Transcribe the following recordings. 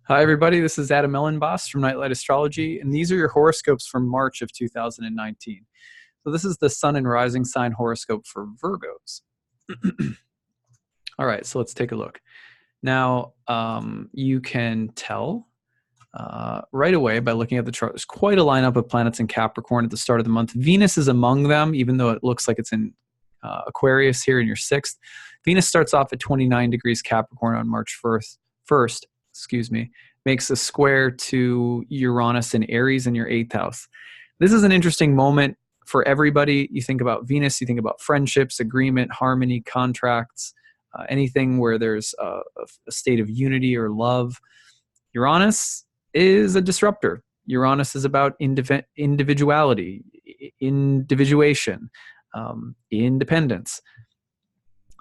Hi, everybody. This is Adam Elenbaas from Nightlight Astrology, and these are your horoscopes from March of 2019. So this is the sun and rising sign horoscope for Virgos. All right, so let's take a look. Now, you can tell right away by looking at the chart. There's quite a lineup of planets in Capricorn at the start of the month. Venus is among them, even though it looks like it's in Aquarius here in your 6th. Venus starts off at 29 degrees Capricorn on March 1st, makes a square to Uranus and Aries in your 8th house. This is an interesting moment for everybody. You think about Venus, you think about friendships, agreement, harmony, contracts, anything where there's a state of unity or love. Uranus is a disruptor. Uranus is about individuality, individuation, independence.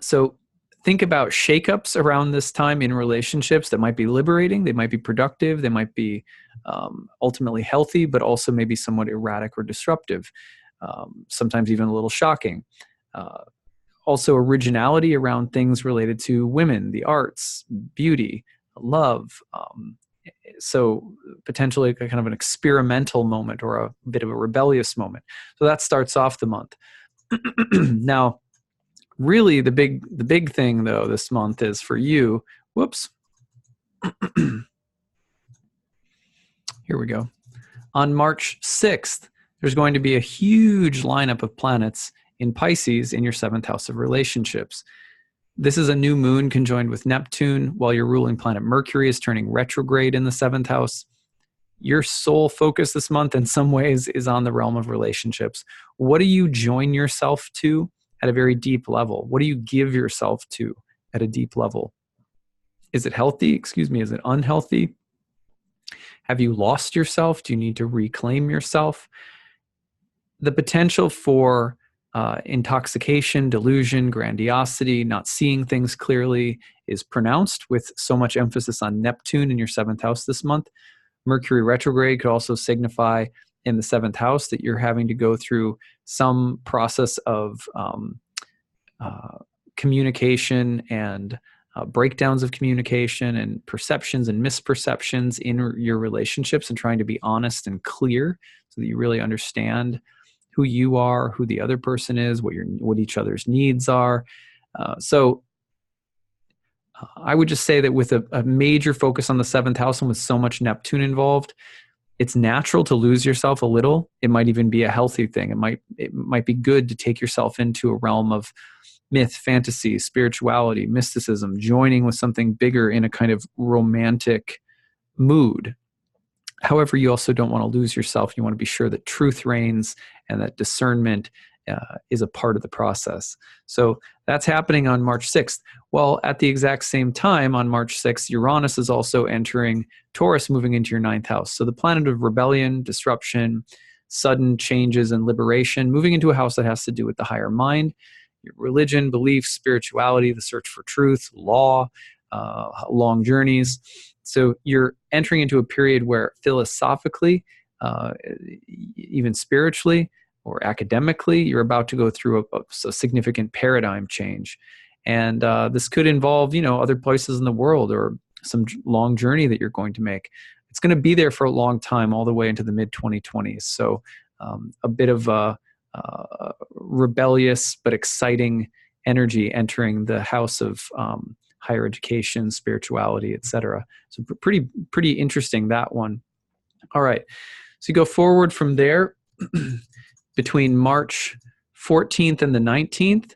So think about shakeups around this time in relationships that might be liberating, they might be productive, they might be ultimately healthy, but also maybe somewhat erratic or disruptive, sometimes even a little shocking. Also originality around things related to women, the arts, beauty, love. So potentially kind of an experimental moment or a bit of a rebellious moment. So that starts off the month. Now, really, the big thing, though, this month is for you. Whoops. Here we go. On March 6th, there's going to be a huge lineup of planets in Pisces in your 7th house of relationships. This is a new moon conjoined with Neptune, while your ruling planet Mercury is turning retrograde in the 7th house. Your sole focus this month, in some ways, is on the realm of relationships. What do you join yourself to at a very deep level? What do you give yourself to at a deep level? Is it healthy? Is it unhealthy? Have you lost yourself? Do you need to reclaim yourself? The potential for intoxication, delusion, grandiosity, not seeing things clearly is pronounced with so much emphasis on Neptune in your 7th house this month. Mercury retrograde could also signify in the 7th house that you're having to go through some process of communication and breakdowns of communication and perceptions and misperceptions in your relationships, and trying to be honest and clear so that you really understand who you are, who the other person is, what each other's needs are. So I would just say that with a major focus on the 7th house and with so much Neptune involved, it's natural to lose yourself a little. It might even be a healthy thing. It might be good to take yourself into a realm of myth, fantasy, spirituality, mysticism, joining with something bigger in a kind of romantic mood. However, you also don't want to lose yourself. You want to be sure that truth reigns and that discernment is a part of the process. So that's happening on March 6th. Well, at the exact same time, on March 6th, Uranus is also entering Taurus, moving into your 9th house. So the planet of rebellion, disruption, sudden changes and liberation, moving into a house that has to do with the higher mind, your religion, beliefs, spirituality, the search for truth, law, long journeys. So you're entering into a period where philosophically, even spiritually or academically, you're about to go through a significant paradigm change. And this could involve, other places in the world or some long journey that you're going to make. It's going to be there for a long time, all the way into the mid-2020s. So a bit of a rebellious but exciting energy entering the house of higher education, spirituality, etc. So pretty interesting, that one. All right. So you go forward from there between March 14th and the 19th,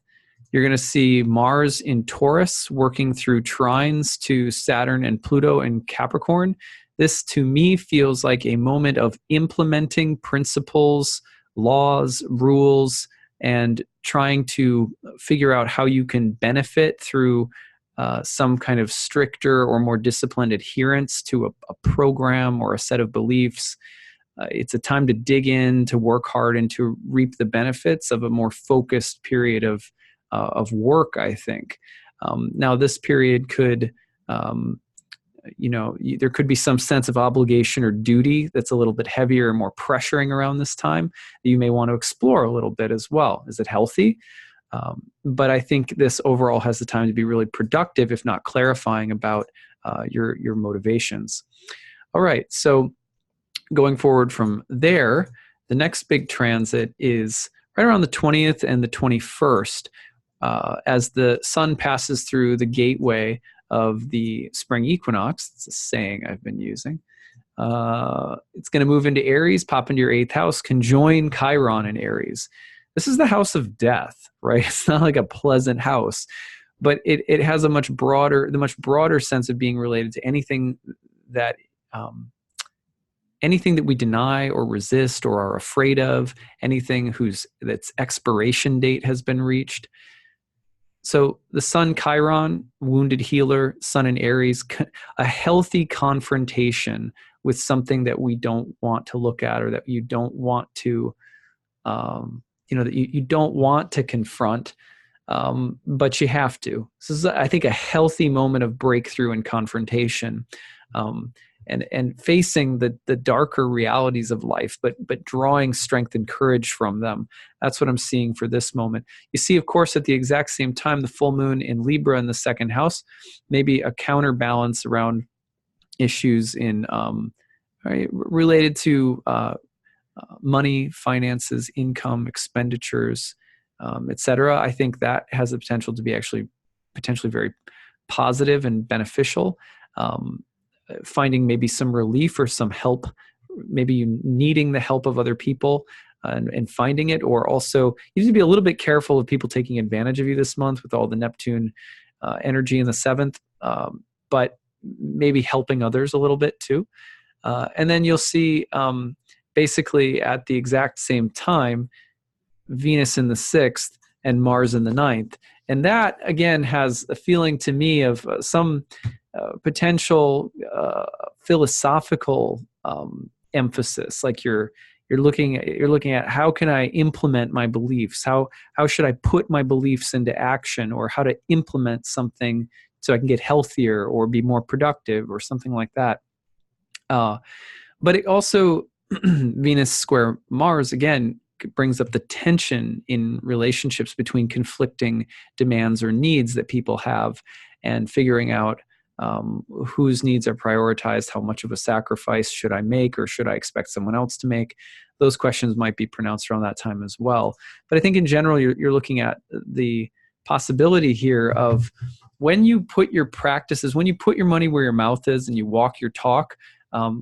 you're going to see Mars in Taurus working through trines to Saturn and Pluto in Capricorn. This, to me, feels like a moment of implementing principles, laws, rules, and trying to figure out how you can benefit through some kind of stricter or more disciplined adherence to a program or a set of beliefs. It's a time to dig in, to work hard, and to reap the benefits of a more focused period of work, I think. Now, this period could, there could be some sense of obligation or duty that's a little bit heavier and more pressuring around this time that you may want to explore a little bit as well. Is it healthy? But I think this overall has the time to be really productive, if not clarifying, about your motivations. All right, so going forward from there, the next big transit is right around the 20th and the 21st, as the sun passes through the gateway of the spring equinox. It's a saying I've been using. It's going to move into Aries, pop into your 8th house, conjoin Chiron in Aries. This is the house of death, right? It's not like a pleasant house, but it has the much broader sense of being related to anything that we deny or resist or are afraid of, anything that's expiration date has been reached. So the sun Chiron, wounded healer, sun in Aries, a healthy confrontation with something that we don't want to look at, or that you don't want to, that you don't want to confront, but you have to. This is, I think, a healthy moment of breakthrough and confrontation, and facing the darker realities of life, but drawing strength and courage from them. That's what I'm seeing for this moment. You see, of course, at the exact same time, the full moon in Libra in the 2nd house, maybe a counterbalance around issues in related to money, finances, income, expenditures, etc. I think that has the potential to be actually potentially very positive and beneficial. Finding maybe some relief or some help, maybe you needing the help of other people, and finding it, or also you need to be a little bit careful of people taking advantage of you this month with all the Neptune energy in the 7th, but maybe helping others a little bit too. And then you'll see basically at the exact same time, Venus in the 6th and Mars in the 9th. And that, again, has a feeling to me of some potential philosophical emphasis. Like you're looking at how can I implement my beliefs? How should I put my beliefs into action, or how to implement something so I can get healthier or be more productive or something like that. But it also, Venus square Mars, again, brings up the tension in relationships between conflicting demands or needs that people have, and figuring out whose needs are prioritized, how much of a sacrifice should I make, or should I expect someone else to make? Those questions might be pronounced around that time as well. But I think in general, you're looking at the possibility here of when you put your practices, when you put your money where your mouth is and you walk your talk,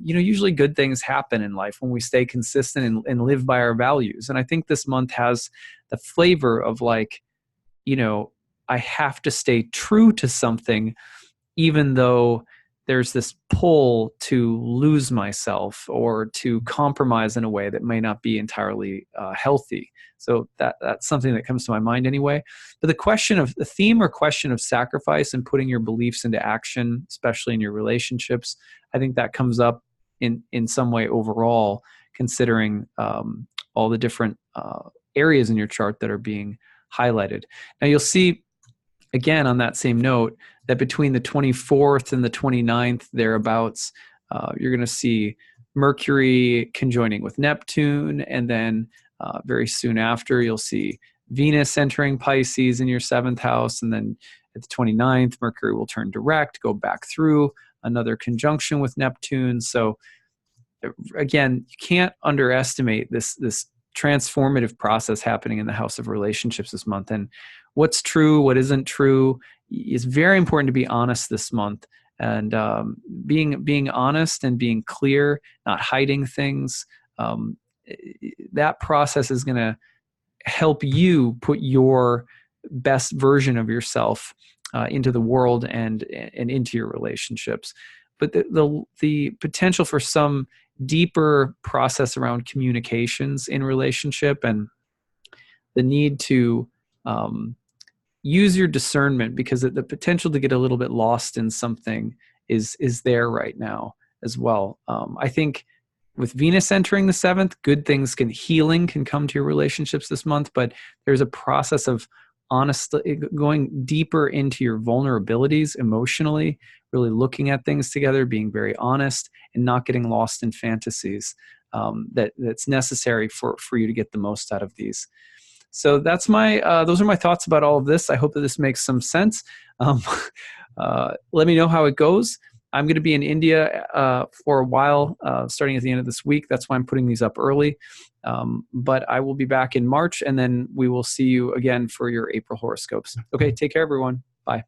usually good things happen in life when we stay consistent and live by our values. And I think this month has the flavor of like, I have to stay true to something, even though there's this pull to lose myself or to compromise in a way that may not be entirely healthy. So that's something that comes to my mind anyway. But the theme or question of sacrifice and putting your beliefs into action, especially in your relationships, I think that comes up in some way overall, considering all the different areas in your chart that are being highlighted. Now you'll see, again, on that same note, that between the 24th and the 29th, thereabouts, you're going to see Mercury conjoining with Neptune, and then very soon after, you'll see Venus entering Pisces in your 7th house, and then at the 29th, Mercury will turn direct, go back through another conjunction with Neptune. So again, you can't underestimate this transformative process happening in the house of relationships this month. And what's true, what isn't true, is very important to be honest this month. And being honest and being clear, not hiding things, that process is going to help you put your best version of yourself into the world and into your relationships. But the potential for some deeper process around communications in relationship, and the need to use your discernment, because the potential to get a little bit lost in something is there right now as well. I think with Venus entering the 7th, good things healing can come to your relationships this month, but there's a process of honestly going deeper into your vulnerabilities emotionally, really looking at things together, being very honest, and not getting lost in fantasies that's necessary for you to get the most out of these. So that's those are my thoughts about all of this. I hope that this makes some sense. Let me know how it goes. I'm going to be in India for a while, starting at the end of this week. That's why I'm putting these up early. But I will be back in March, and then we will see you again for your April horoscopes. Okay, take care, everyone. Bye.